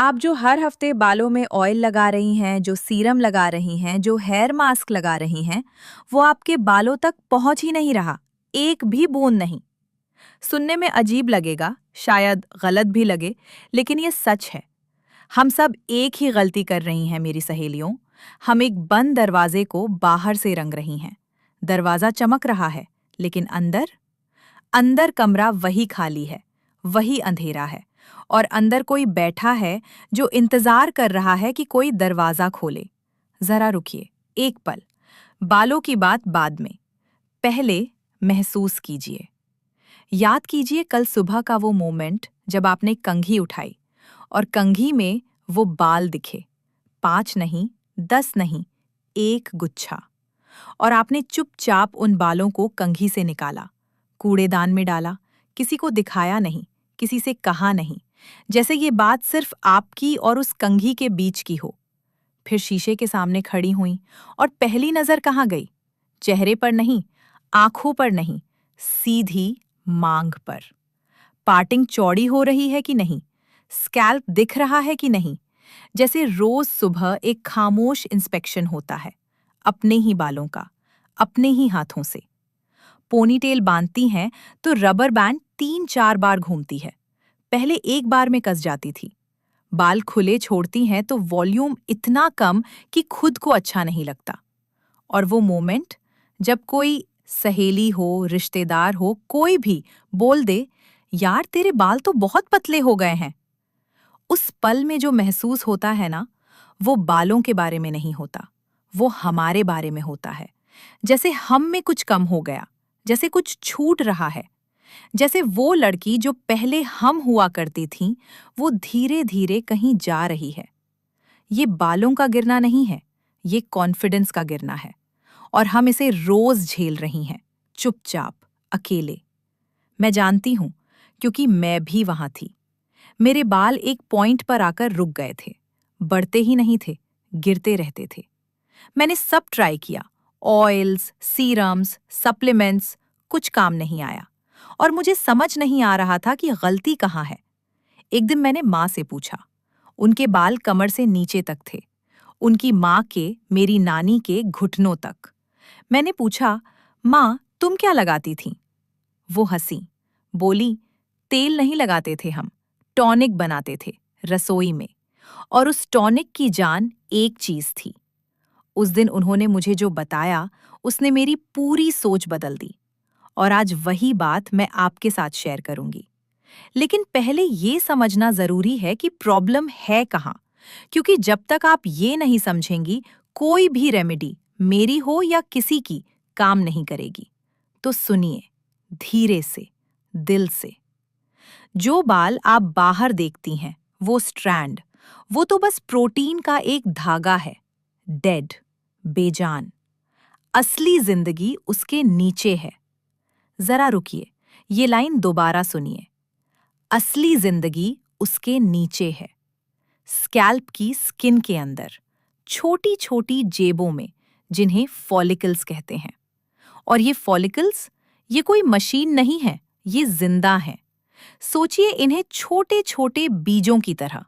आप जो हर हफ्ते बालों में ऑयल लगा रही हैं, जो सीरम लगा रही हैं, जो हेयर मास्क लगा रही हैं, वो आपके बालों तक पहुंच ही नहीं रहा, एक भी बूंद नहीं। सुनने में अजीब लगेगा, शायद गलत भी लगे, लेकिन ये सच है। हम सब एक ही गलती कर रही हैं मेरी सहेलियों। हम एक बंद दरवाजे को बाहर से रंग रही हैं। दरवाजा चमक रहा है, लेकिन अंदर अंदर कमरा वही खाली है, वही अंधेरा है। और अंदर कोई बैठा है जो इंतजार कर रहा है कि कोई दरवाजा खोले। जरा रुकिए, एक पल। बालों की बात बाद में, पहले महसूस कीजिए। याद कीजिए कल सुबह का वो मोमेंट जब आपने कंघी उठाई और कंघी में वो बाल दिखे। 5 नहीं, 10 नहीं, एक गुच्छा। और आपने चुपचाप उन बालों को कंघी से निकाला, कूड़ेदान में डाला, किसी को दिखाया नहीं, किसी से कहा नहीं, जैसे ये बात सिर्फ आपकी और उस कंघी के बीच की हो। फिर शीशे के सामने खड़ी हुई और पहली नजर कहाँ गई? चेहरे पर नहीं, आंखों पर नहीं, सीधी मांग पर। पार्टिंग चौड़ी हो रही है कि नहीं? स्कैल्प दिख रहा है कि नहीं? जैसे रोज सुबह एक खामोश इंस्पेक्शन होता है, अपने ही बालों का, अपने ही हाथों से। पोनीटेल बांधती हैं तो रबर बैंड 3-4 बार घूमती है। पहले एक बार में कस जाती थी। बाल खुले छोड़ती हैं तो वॉल्यूम इतना कम कि खुद को अच्छा नहीं लगता। और वो मोमेंट जब कोई सहेली हो, रिश्तेदार हो, कोई भी बोल दे, यार तेरे बाल तो बहुत पतले हो गए हैं। उस पल में जो महसूस होता है ना, वो बालों के बारे में नहीं होता, वो हमारे बारे में होता है। जैसे हम में कुछ कम हो गया, जैसे कुछ छूट रहा है, जैसे वो लड़की जो पहले हम हुआ करती थी, वो धीरे धीरे कहीं जा रही है। ये बालों का गिरना नहीं है, ये कॉन्फिडेंस का गिरना है। और हम इसे रोज झेल रही हैं, चुपचाप, अकेले। मैं जानती हूं, क्योंकि मैं भी वहां थी। मेरे बाल एक पॉइंट पर आकर रुक गए थे, बढ़ते ही नहीं थे, गिरते रहते थे। मैंने सब ट्राई किया, ऑयल्स, सीरम्स, सप्लीमेंट्स, कुछ काम नहीं आया। और मुझे समझ नहीं आ रहा था कि गलती कहाँ है। एक दिन मैंने माँ से पूछा। उनके बाल कमर से नीचे तक थे, उनकी माँ के, मेरी नानी के घुटनों तक। मैंने पूछा, माँ तुम क्या लगाती थीं? वो हंसी, बोली, तेल नहीं लगाते थे हम, टॉनिक बनाते थे, रसोई में। और उस टॉनिक की जान एक चीज थी। उस दिन उन्होंने मुझे जो बताया, उसने मेरी पूरी सोच बदल दी। और आज वही बात मैं आपके साथ शेयर करूंगी। लेकिन पहले ये समझना जरूरी है कि प्रॉब्लम है कहाँ। क्योंकि जब तक आप ये नहीं समझेंगी, कोई भी रेमेडी, मेरी हो या किसी की, काम नहीं करेगी। तो सुनिए, धीरे से, दिल से। जो बाल आप बाहर देखती हैं, वो स्ट्रैंड, वो तो बस प्रोटीन का एक धागा है, डेड, बेजान। असली जिंदगी उसके नीचे है। जरा रुकिए, ये लाइन दोबारा सुनिए। असली जिंदगी उसके नीचे है, स्कैल्प की स्किन के अंदर, छोटी छोटी जेबों में, जिन्हें फॉलिकल्स कहते हैं। और ये फॉलिकल्स, ये कोई मशीन नहीं है, ये जिंदा हैं। सोचिए इन्हें छोटे छोटे बीजों की तरह,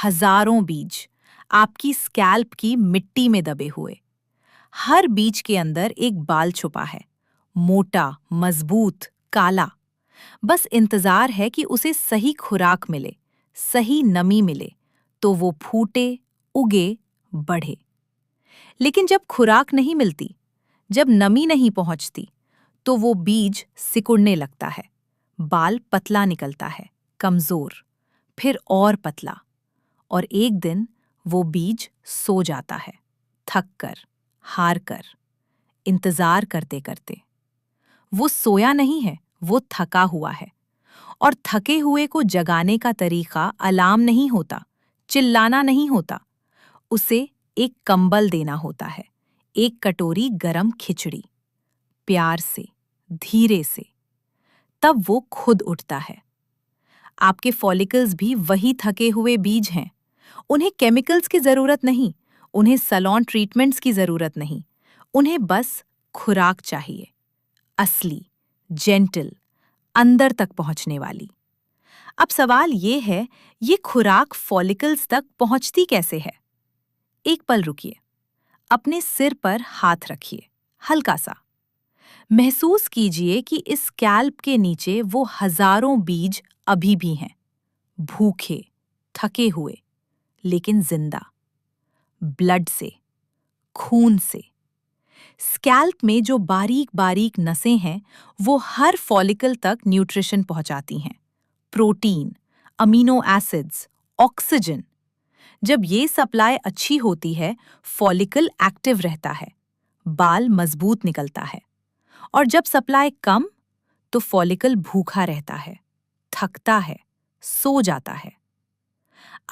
हजारों बीज, आपकी स्कैल्प की मिट्टी में दबे हुए। हर बीज के अंदर एक बाल छुपा है, मोटा, मजबूत, काला। बस इंतजार है कि उसे सही खुराक मिले, सही नमी मिले, तो वो फूटे, उगे, बढ़े। लेकिन जब खुराक नहीं मिलती, जब नमी नहीं पहुंचती, तो वो बीज सिकुड़ने लगता है। बाल पतला निकलता है, कमजोर, फिर और पतला। और एक दिन वो बीज सो जाता है, थक कर, हार कर, इंतजार करते करते। वो सोया नहीं है, वो थका हुआ है। और थके हुए को जगाने का तरीका अलार्म नहीं होता, चिल्लाना नहीं होता। उसे एक कंबल देना होता है, एक कटोरी गरम खिचड़ी, प्यार से, धीरे से। तब वो खुद उठता है। आपके फॉलिकल्स भी वही थके हुए बीज हैं। उन्हें केमिकल्स की जरूरत नहीं, उन्हें सैलून ट्रीटमेंट्स की जरूरत नहीं। उन्हें बस खुराक चाहिए, असली, जेंटल, अंदर तक पहुंचने वाली। अब सवाल ये है, ये खुराक फॉलिकल्स तक पहुंचती कैसे है? एक पल रुकिए, अपने सिर पर हाथ रखिए, हल्का सा। महसूस कीजिए कि इस स्कैल्प के नीचे वो हजारों बीज अभी भी हैं, भूखे, थके हुए, लेकिन जिंदा, ब्लड से, खून से। स्कैल्प में जो बारीक बारीक नसें हैं, वो हर फॉलिकल तक न्यूट्रिशन पहुंचाती हैं, प्रोटीन, अमीनो एसिड्स, ऑक्सीजन। जब ये सप्लाई अच्छी होती है, फॉलिकल एक्टिव रहता है, बाल मजबूत निकलता है। और जब सप्लाई कम, तो फॉलिकल भूखा रहता है, थकता है, सो जाता है।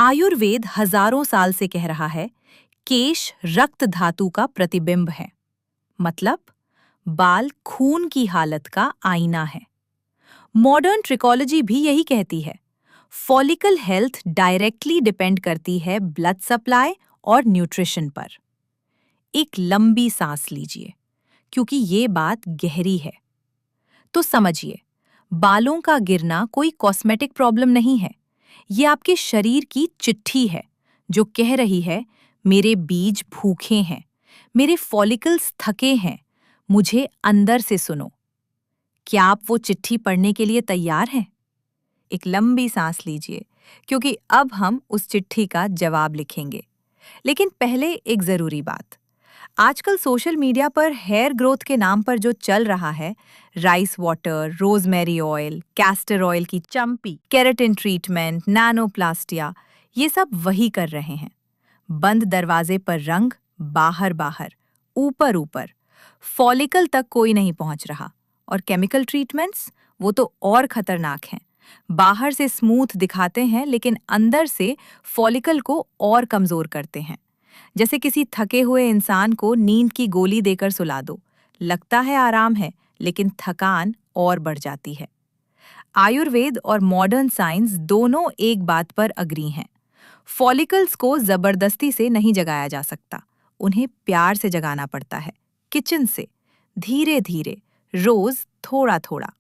आयुर्वेद हजारों साल से कह रहा है, केश रक्त धातु का प्रतिबिंब है, मतलब बाल खून की हालत का आईना है। मॉडर्न ट्रिकोलॉजी भी यही कहती है, फॉलिकल हेल्थ डायरेक्टली डिपेंड करती है ब्लड सप्लाई और न्यूट्रिशन पर। एक लंबी सांस लीजिए, क्योंकि ये बात गहरी है। तो समझिए, बालों का गिरना कोई कॉस्मेटिक प्रॉब्लम नहीं है। ये आपके शरीर की चिट्ठी है, जो कह रही है, मेरे बीज भूखे हैं, मेरे फॉलिकल्स थके हैं, मुझे अंदर से सुनो। क्या आप वो चिट्ठी पढ़ने के लिए तैयार हैं? एक लंबी सांस लीजिए, क्योंकि अब हम उस चिट्ठी का जवाब लिखेंगे। लेकिन पहले एक जरूरी बात। आजकल सोशल मीडिया पर हेयर ग्रोथ के नाम पर जो चल रहा है, rice water, rosemary oil, castor oil की चंपी, केराटिन ट्रीटमेंट, नैनोप्लास्टिया, ये सब वही कर रहे हैं। बंद दरवाजे पर रंग, बाहर बाहर, ऊपर ऊपर, फॉलिकल तक कोई नहीं पहुंच रहा। और केमिकल ट्रीटमेंट्स, वो तो और खतरनाक हैं। बाहर से स्मूथ दिखाते हैं, लेकिन अंदर से फॉलिकल को और कमजोर करते हैं। जैसे किसी थके हुए इंसान को नींद की गोली देकर सुला दो, लगता है आराम है, लेकिन थकान और बढ़ जाती है। आयुर्वेद और मॉडर्न साइंस दोनों एक बात पर अग्री हैं। फॉलिकल्स को जबरदस्ती से नहीं जगाया जा सकता, उन्हें प्यार से जगाना पड़ता है, किचन से, धीरे धीरे, रोज थोड़ा थोड़ा।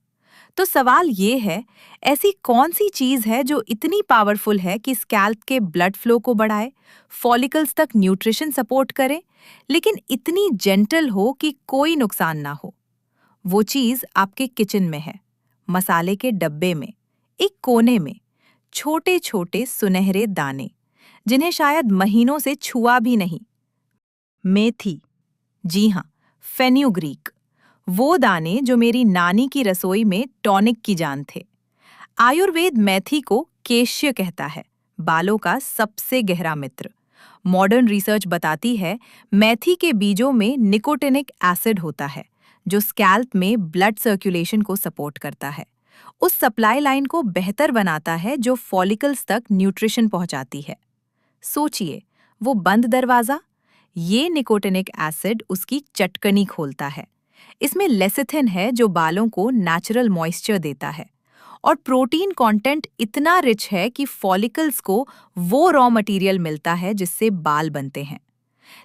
तो सवाल ये है, ऐसी कौन सी चीज है जो इतनी पावरफुल है कि स्कैल्प के ब्लड फ्लो को बढ़ाए, फॉलिकल्स तक न्यूट्रिशन सपोर्ट करे, लेकिन इतनी जेंटल हो कि कोई नुकसान ना हो? वो चीज आपके किचन में है, मसाले के डब्बे में, एक कोने में, छोटे छोटे सुनहरे दाने, जिन्हें शायद महीनों से छुआ भी नहीं। मेथी, जी हाँ, फेन्यूग्रीक, वो दाने जो मेरी नानी की रसोई में टॉनिक की जान थे। आयुर्वेद मेथी को केश्य कहता है, बालों का सबसे गहरा मित्र। मॉडर्न रिसर्च बताती है, मेथी के बीजों में निकोटिनिक एसिड होता है, जो स्कैल्प में ब्लड सर्कुलेशन को सपोर्ट करता है, उस सप्लाई लाइन को बेहतर बनाता है जो फॉलिकल्स तक न्यूट्रिशन पहुंचाती है। सोचिए, वो बंद दरवाजा, ये निकोटिनिक एसिड उसकी चटकनी खोलता है। इसमें लेसिथिन है, जो बालों को नेचुरल मॉइस्चर देता है, और प्रोटीन कंटेंट इतना रिच है कि फॉलिकल्स को वो रॉ मटेरियल मिलता है जिससे बाल बनते हैं।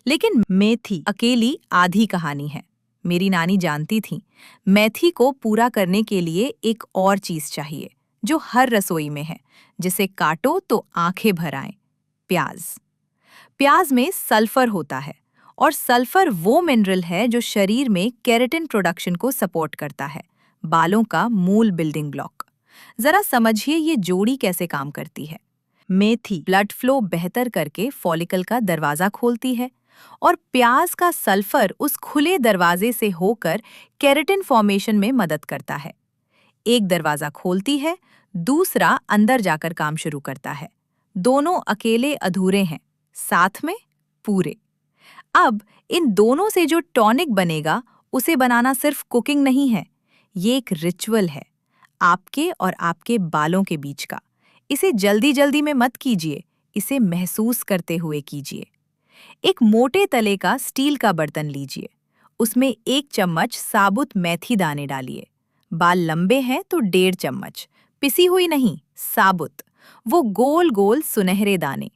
लेकिन मेथी अकेली आधी कहानी है। मेरी नानी जानती थी, मेथी को पूरा करने के लिए एक और चीज चाहिए, जो हर रसोई में है, जिसे काटो तो आंखें भर आएं, प्याज। प्याज में सल्फर होता है, और सल्फर वो मिनरल है जो शरीर में केराटिन प्रोडक्शन को सपोर्ट करता है, बालों का मूल बिल्डिंग ब्लॉक। जरा समझिए ये जोड़ी कैसे काम करती है। मेथी ब्लड फ्लो बेहतर करके फॉलिकल का दरवाजा खोलती है, और प्याज का सल्फर उस खुले दरवाजे से होकर केराटिन फॉर्मेशन में मदद करता है। एक दरवाजा खोलती है, दूसरा अंदर जाकर काम शुरू करता है। दोनों अकेले अधूरे हैं, साथ में पूरे। अब इन दोनों से जो टॉनिक बनेगा, उसे बनाना सिर्फ कुकिंग नहीं है, ये एक रिचुअल है, आपके और आपके बालों के बीच का। इसे जल्दी जल्दी में मत कीजिए, इसे महसूस करते हुए कीजिए। एक मोटे तले का स्टील का बर्तन लीजिए, उसमें 1 चम्मच साबुत मेथी दाने डालिए। बाल लंबे हैं तो 1.5 चम्मच, पिसी हुई नहीं, साबुत, वो गोल गोल सुनहरे दाने।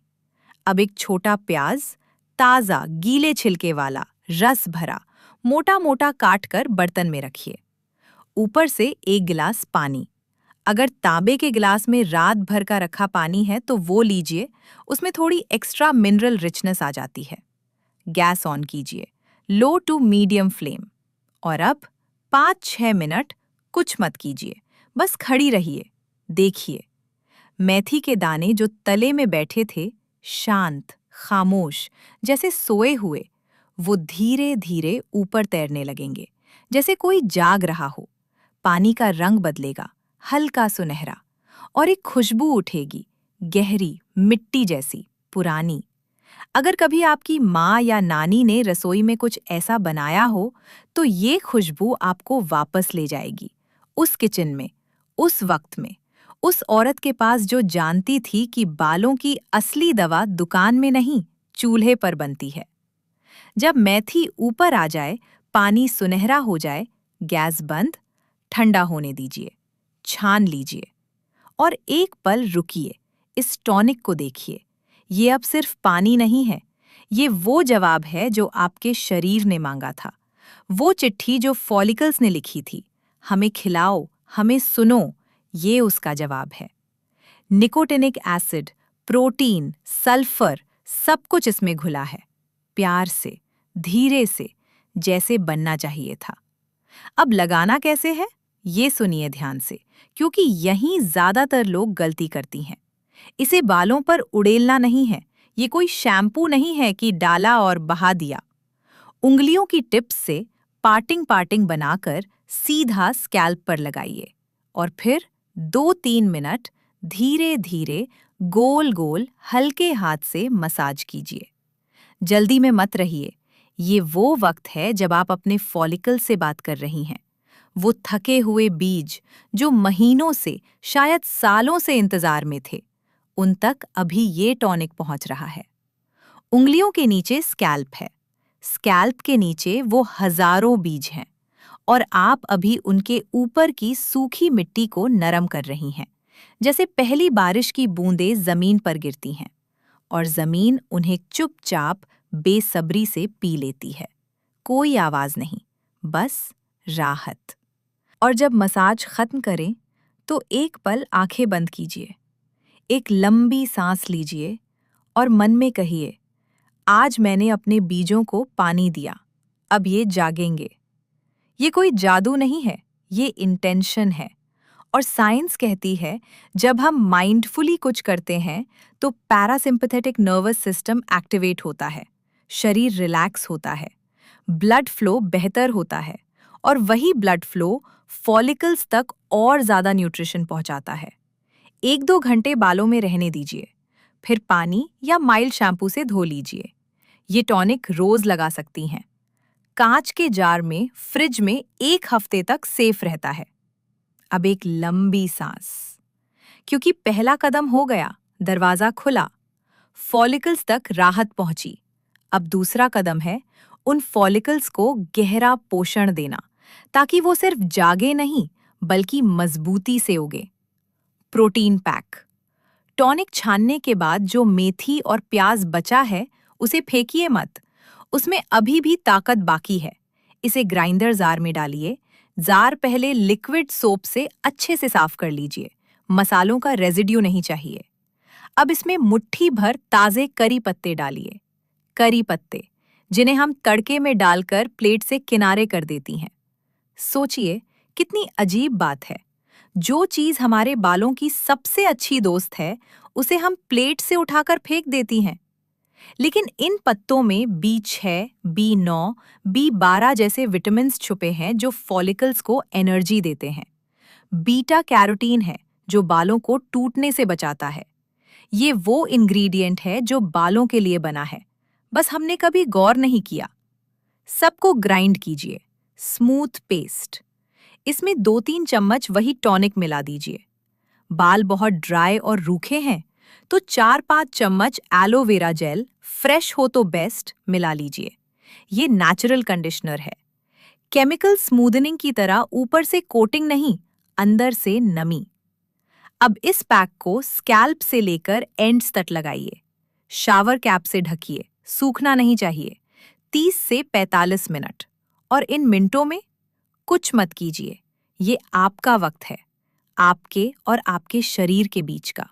अब एक छोटा प्याज, ताज़ा गीले छिलके वाला, रस भरा, मोटा मोटा काट कर बर्तन में रखिए। ऊपर से 1 गिलास पानी। अगर तांबे के गिलास में रात भर का रखा पानी है तो वो लीजिए, उसमें थोड़ी एक्स्ट्रा मिनरल रिचनेस आ जाती है। गैस ऑन कीजिए, लो टू मीडियम फ्लेम। और अब 5-6 मिनट कुछ मत कीजिए, बस खड़ी रहिए, देखिए। मेथी के दाने जो तले में बैठे थे, शांत, खामोश, जैसे सोए हुए, वो धीरे धीरे ऊपर तैरने लगेंगे, जैसे कोई जाग रहा हो। पानी का रंग बदलेगा, हल्का सुनहरा, और एक खुशबू उठेगी, गहरी, मिट्टी जैसी, पुरानी। अगर कभी आपकी माँ या नानी ने रसोई में कुछ ऐसा बनाया हो, तो ये खुशबू आपको वापस ले जाएगी, उस किचन में, उस वक्त में, उस औरत के पास जो जानती थी कि बालों की असली दवा दुकान में नहीं, चूल्हे पर बनती है। जब मेथी ऊपर आ जाए, पानी सुनहरा हो जाए, गैस बंद, ठंडा होने दीजिए, छान लीजिए और एक पल रुकिए, इस टॉनिक को देखिए। ये अब सिर्फ पानी नहीं है, ये वो जवाब है जो आपके शरीर ने मांगा था। वो चिट्ठी जो फॉलिकल्स ने लिखी थी, हमें खिलाओ, हमें सुनो, ये उसका जवाब है। निकोटिनिक एसिड, प्रोटीन, सल्फर, सब कुछ इसमें घुला है। प्यार से, धीरे से, जैसे बनना चाहिए था। अब लगाना कैसे है, ये सुनिए ध्यान से, क्योंकि यहीं ज्यादातर लोग गलती करती हैं। इसे बालों पर उड़ेलना नहीं है, ये कोई शैम्पू नहीं है कि डाला और बहा दिया। उंगलियों की टिप्स से पार्टिंग पार्टिंग बनाकर सीधा स्कैल्प पर लगाइए और फिर 2-3 मिनट धीरे धीरे गोल गोल हल्के हाथ से मसाज कीजिए। जल्दी में मत रहिए, ये वो वक्त है जब आप अपने फॉलिकल से बात कर रही हैं। वो थके हुए बीज जो महीनों से, शायद सालों से इंतजार में थे, उन तक अभी ये टॉनिक पहुंच रहा है। उंगलियों के नीचे स्कैल्प है, स्कैल्प के नीचे वो हजारों बीज हैं, और आप अभी उनके ऊपर की सूखी मिट्टी को नरम कर रही हैं, जैसे पहली बारिश की बूंदें जमीन पर गिरती हैं, और जमीन उन्हें चुपचाप बेसब्री से पी लेती है। कोई आवाज नहीं, बस राहत। और जब मसाज खत्म करें, तो एक पल आंखें बंद कीजिए, एक लंबी सांस लीजिए और मन में कहिए, आज मैंने अपने बीजों को पानी दिया, अब ये जागेंगे। ये कोई जादू नहीं है, ये इंटेंशन है। और साइंस कहती है, जब हम माइंडफुली कुछ करते हैं तो पैरासिम्पैथेटिक नर्वस सिस्टम एक्टिवेट होता है, शरीर रिलैक्स होता है, ब्लड फ्लो बेहतर होता है, और वही ब्लड फ्लो फॉलिकल्स तक और ज्यादा न्यूट्रिशन पहुंचाता है। 1-2 घंटे बालों में रहने दीजिए, फिर पानी या माइल्ड शैम्पू से धो लीजिए। ये टॉनिक रोज लगा सकती हैं। कांच के जार में, फ्रिज में 1 हफ्ते तक सेफ रहता है। अब एक लंबी सांस, क्योंकि पहला कदम हो गया, दरवाजा खुला, फॉलिकल्स तक राहत पहुंची। अब दूसरा कदम है उन फॉलिकल्स को गहरा पोषण देना, ताकि वो सिर्फ जागे नहीं, बल्कि मजबूती से उगे। Protein pack. टॉनिक छानने के बाद जो मेथी और प्याज बचा है, उसे फेंकिए मत, उसमें अभी भी ताकत बाकी है। इसे ग्राइंडर जार में डालिए। जार पहले लिक्विड सोप से अच्छे से साफ कर लीजिए, मसालों का रेजिड्यू नहीं चाहिए। अब इसमें मुट्ठी भर ताजे करी पत्ते डालिए, करी पत्ते जिन्हें हम तड़के में डालकर प्लेट से किनारे कर देती हैं। सोचिए, कितनी अजीब बात है, जो चीज हमारे बालों की सबसे अच्छी दोस्त है, उसे हम प्लेट से उठाकर फेंक देती हैं। लेकिन इन पत्तों में B6, B9, B12 जैसे विटामिन्स छुपे हैं जो फॉलिकल्स को एनर्जी देते हैं। बीटा कैरोटीन है जो बालों को टूटने से बचाता है। ये वो इंग्रेडिएंट है जो बालों के लिए बना है, बस हमने कभी गौर नहीं किया। सबको ग्राइंड कीजिए, स्मूथ पेस्ट। इसमें 2-3 चम्मच वही टॉनिक मिला दीजिए। बाल बहुत ड्राई और रूखे हैं तो 4-5 चम्मच एलोवेरा जेल, फ्रेश हो तो बेस्ट, मिला लीजिए। ये नेचुरल कंडीशनर है, केमिकल स्मूदनिंग की तरह ऊपर से कोटिंग नहीं, अंदर से नमी। अब इस पैक को स्कैल्प से लेकर एंड्स तक लगाइए। शावर कैप से ढकिए, सूखना नहीं चाहिए। 30 से 45 मिनट। और इन मिनटों में कुछ मत कीजिए, ये आपका वक्त है। आपके और आपके शरीर के बीच का।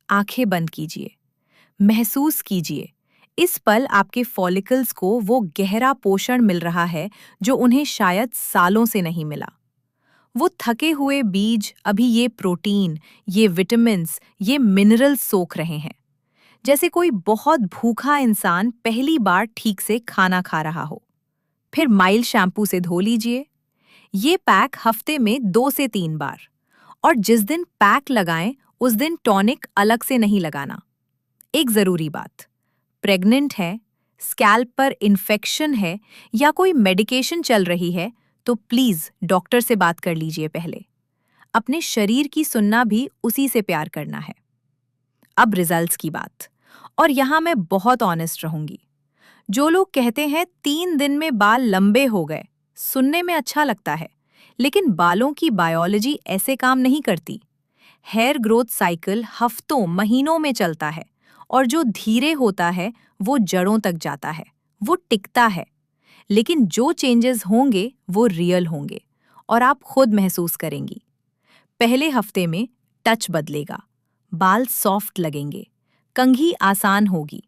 आंखें बंद कीजिए, महसूस कीजिए, इस पल आपके फॉलिकल्स को वो गहरा पोषण मिल रहा है जो उन्हें शायद सालों से नहीं मिला। वो थके हुए बीज अभी ये प्रोटीन, ये विटामिन्स, ये मिनरल्स सोख रहे हैं, जैसे कोई बहुत भूखा इंसान पहली बार ठीक से खाना खा रहा हो। फिर माइल्ड शैम्पू से धो लीजिए। ये पैक हफ्ते में 2 से 3 बार, और जिस दिन पैक लगाएं उस दिन टॉनिक अलग से नहीं लगाना। एक जरूरी बात, प्रेग्नेंट है, स्कैल्प पर इन्फेक्शन है या कोई मेडिकेशन चल रही है तो प्लीज डॉक्टर से बात कर लीजिए पहले। अपने शरीर की सुनना भी उसी से प्यार करना है। अब रिजल्ट्स की बात, और यहां मैं बहुत ऑनेस्ट रहूंगी। जो लोग कहते हैं 3 दिन में बाल लंबे हो गए, सुनने में अच्छा लगता है, लेकिन बालों की बायोलॉजी ऐसे काम नहीं करती। हेयर ग्रोथ साइकिल हफ्तों महीनों में चलता है, और जो धीरे होता है वो जड़ों तक जाता है, वो टिकता है। लेकिन जो चेंजेस होंगे वो रियल होंगे, और आप खुद महसूस करेंगी। पहले हफ्ते में टच बदलेगा, बाल सॉफ्ट लगेंगे, कंघी आसान होगी,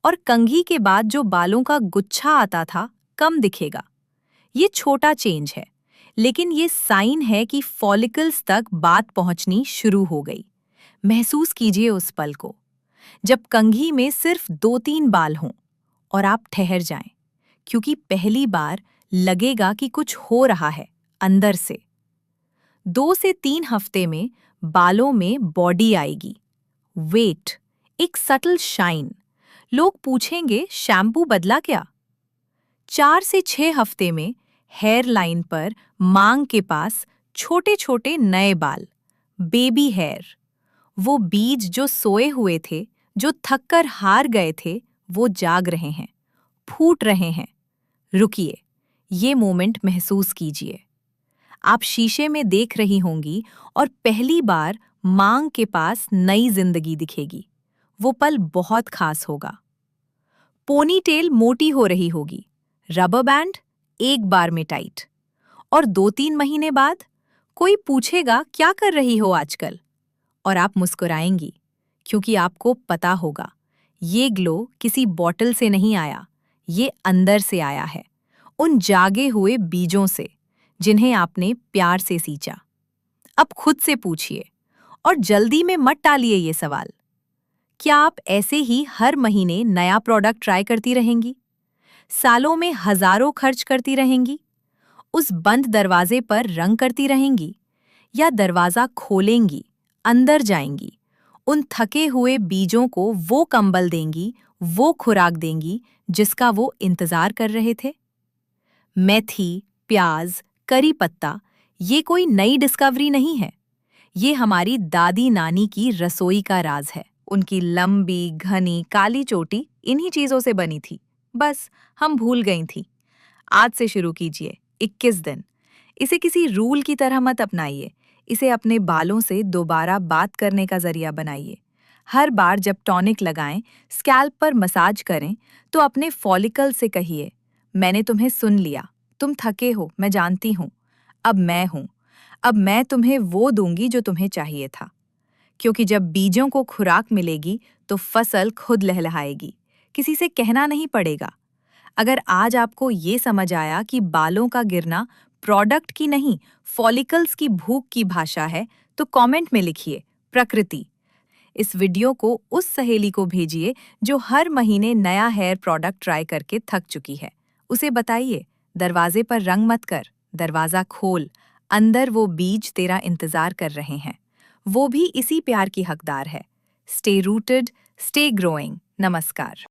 और कंघी के बाद जो बालों का गुच्छा आता था कम दिखेगा। ये छोटा चेंज है, लेकिन ये साइन है कि फॉलिकल्स तक बात पहुंचनी शुरू हो गई। महसूस कीजिए उस पल को, जब कंघी में सिर्फ 2-3 बाल हों, और आप ठहर जाएं, क्योंकि पहली बार लगेगा कि कुछ हो रहा है अंदर से। 2 से 3 हफ्ते में बालों में बॉडी आएगी, वेट, एक सटल शाइन। लोग पूछेंगे शैम्पू बदला क्या? 4 से 6 हफ्ते में हेयर लाइन पर मांग के पास छोटे छोटे नए बाल, बेबी हेयर। वो बीज जो सोए हुए थे, जो थककर हार गए थे, वो जाग रहे हैं, फूट रहे हैं। रुकिए, ये मोमेंट महसूस कीजिए। आप शीशे में देख रही होंगी और पहली बार मांग के पास नई जिंदगी दिखेगी। वो पल बहुत खास होगा। पोनीटेल मोटी हो रही होगी, रबर बैंड एक बार में टाइट। और 2-3 महीने बाद कोई पूछेगा क्या कर रही हो आजकल, और आप मुस्कुराएंगी, क्योंकि आपको पता होगा ये ग्लो किसी बॉटल से नहीं आया, ये अंदर से आया है, उन जागे हुए बीजों से जिन्हें आपने प्यार से सींचा। अब खुद से पूछिए, और जल्दी में मत टालिए ये सवाल, क्या आप ऐसे ही हर महीने नया प्रोडक्ट ट्राई करती रहेंगी? सालों में हजारों खर्च करती रहेंगी? उस बंद दरवाजे पर रंग करती रहेंगी? या दरवाजा खोलेंगी, अंदर जाएंगी, उन थके हुए बीजों को वो कंबल देंगी, वो खुराक देंगी जिसका वो इंतजार कर रहे थे? मेथी, प्याज, करी पत्ता, ये कोई नई डिस्कवरी नहीं है। ये हमारी दादी नानी की रसोई का राज है। उनकी लंबी, घनी, काली चोटी इन्हीं चीजों से बनी थी। बस हम भूल गई थी। आज से शुरू कीजिए 21 दिन। इसे किसी रूल की तरह मत अपनाइए। इसे अपने बालों से दोबारा बात करने का जरिया बनाइए। हर बार जब टॉनिक लगाएं, स्कैल्प पर मसाज करें, तो अपने फॉलिकल से कहिए, मैंने तुम्हें सुन लिया, तुम थके हो, मैं जानती हूँ। अब मैं हूँ। अब मैं तुम्हें वो दूंगी जो तुम्हें चाहिए था। क्योंकि जब बीजों को खुराक मिलेगी तो फसल खुद लहलहाएगी, किसी से कहना नहीं पड़ेगा। अगर आज आपको ये समझ आया कि बालों का गिरना प्रोडक्ट की नहीं, फॉलिकल्स की भूख की भाषा है, तो कमेंट में लिखिए प्रकृति। इस वीडियो को उस सहेली को भेजिए जो हर महीने नया हेयर प्रोडक्ट ट्राई करके थक चुकी है। उसे बताइए, दरवाजे पर रंग मत कर, दरवाजा खोल, अंदर वो बीज तेरा इंतजार कर रहे हैं। वो भी इसी प्यार की हकदार है। Stay rooted, stay growing. नमस्कार।